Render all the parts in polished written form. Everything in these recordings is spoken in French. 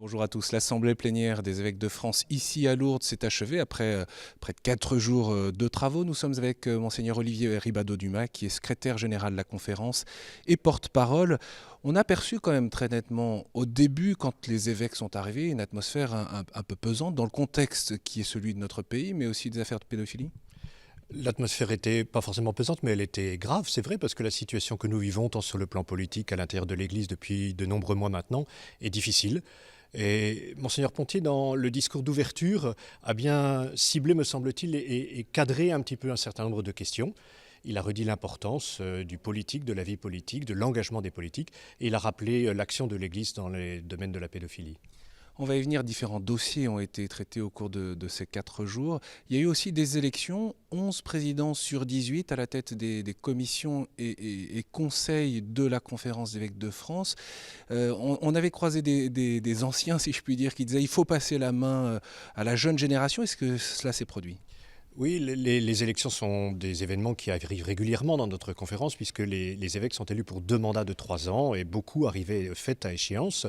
Bonjour à tous. L'Assemblée plénière des évêques de France ici à Lourdes s'est achevée après près de 4 jours de travaux. Nous sommes avec Monseigneur Olivier Ribadeau-Dumas qui est secrétaire général de la conférence et porte-parole. On a perçu quand même très nettement au début, quand les évêques sont arrivés, une atmosphère un peu pesante dans le contexte qui est celui de notre pays, mais aussi des affaires de pédophilie. L'atmosphère était pas forcément pesante, mais elle était grave, c'est vrai, parce que la situation que nous vivons, tant sur le plan politique à l'intérieur de l'Église depuis de nombreux mois maintenant, est difficile. Et Monseigneur Pontier, dans le discours d'ouverture, a bien ciblé, me semble-t-il, et cadré un petit peu un certain nombre de questions. Il a redit l'importance du politique, de la vie politique, de l'engagement des politiques, et il a rappelé l'action de l'Église dans les domaines de la pédophilie. On va y venir, différents dossiers ont été traités au cours de ces 4 jours. Il y a eu aussi des élections, 11 présidents sur 18 à la tête des commissions et conseils de la conférence d'évêques de France. On avait croisé des anciens, si je puis dire, qui disaient il faut passer la main à la jeune génération. Est-ce que cela s'est produit ? Oui, les élections sont des événements qui arrivent régulièrement dans notre conférence, puisque les évêques sont élus pour 2 mandats de 3 ans, et beaucoup arrivaient faits à échéance.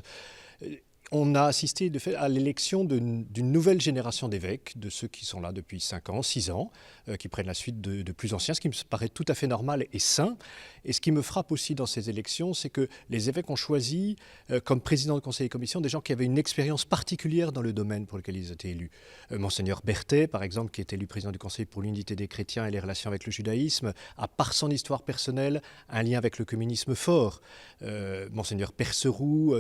On a assisté de fait à l'élection d'une nouvelle génération d'évêques, de ceux qui sont là depuis 5 ans, 6 ans, qui prennent la suite de plus anciens, ce qui me paraît tout à fait normal et sain. Et ce qui me frappe aussi dans ces élections, c'est que les évêques ont choisi comme président de conseil et commission des gens qui avaient une expérience particulière dans le domaine pour lequel ils étaient élus. Monseigneur Berthet, par exemple, qui est élu président du conseil pour l'unité des chrétiens et les relations avec le judaïsme, a par son histoire personnelle un lien avec le communisme fort. Monseigneur Perceroux,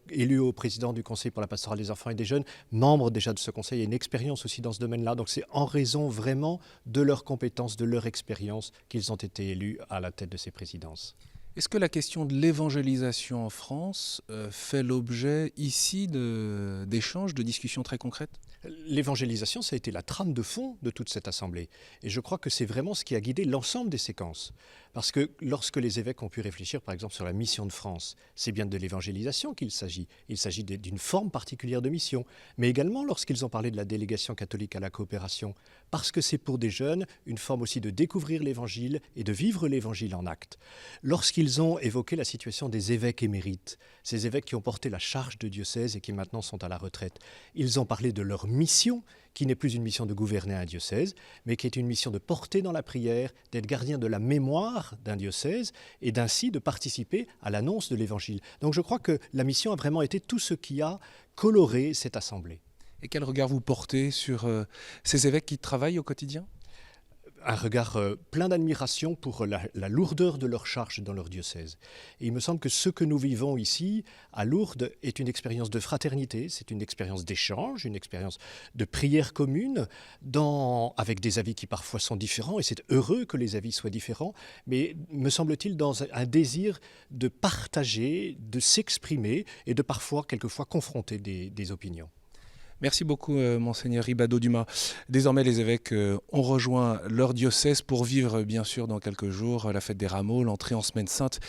élu au président du Conseil pour la pastorale des enfants et des jeunes, membre déjà de ce conseil, et une expérience aussi dans ce domaine-là. Donc c'est en raison vraiment de leurs compétences, de leur expérience qu'ils ont été élus à la tête de ces présidences. Est-ce que la question de l'évangélisation en France fait l'objet ici d'échanges, de discussions très concrètes ? L'évangélisation, ça a été la trame de fond de toute cette assemblée. Et je crois que c'est vraiment ce qui a guidé l'ensemble des séquences. Parce que lorsque les évêques ont pu réfléchir, par exemple, sur la mission de France, c'est bien de l'évangélisation qu'il s'agit. Il s'agit d'une forme particulière de mission. Mais également lorsqu'ils ont parlé de la délégation catholique à la coopération, parce que c'est pour des jeunes une forme aussi de découvrir l'évangile et de vivre l'évangile en acte. Lorsqu'ils ont évoqué la situation des évêques émérites, ces évêques qui ont porté la charge de diocèse et qui maintenant sont à la retraite, ils ont parlé de leur mission, qui n'est plus une mission de gouverner un diocèse, mais qui est une mission de porter dans la prière, d'être gardien de la mémoire d'un diocèse et d'ainsi de participer à l'annonce de l'Évangile. Donc je crois que la mission a vraiment été tout ce qui a coloré cette assemblée. Et quel regard vous portez sur ces évêques qui travaillent au quotidien ? Un regard plein d'admiration pour la lourdeur de leur charge dans leur diocèse. Et il me semble que ce que nous vivons ici, à Lourdes, est une expérience de fraternité, c'est une expérience d'échange, une expérience de prière commune, avec des avis qui parfois sont différents, et c'est heureux que les avis soient différents, mais me semble-t-il dans un désir de partager, de s'exprimer, et de parfois, quelquefois, confronter des opinions. Merci beaucoup, Monseigneur Ribadeau-Dumas. Désormais, les évêques ont rejoint leur diocèse pour vivre, bien sûr, dans quelques jours, la fête des Rameaux, l'entrée en Semaine Sainte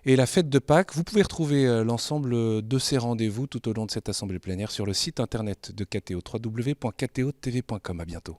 et la fête de Pâques. Vous pouvez retrouver l'ensemble de ces rendez-vous tout au long de cette assemblée plénière sur le site internet de KTO, www.ktotv.com. À bientôt.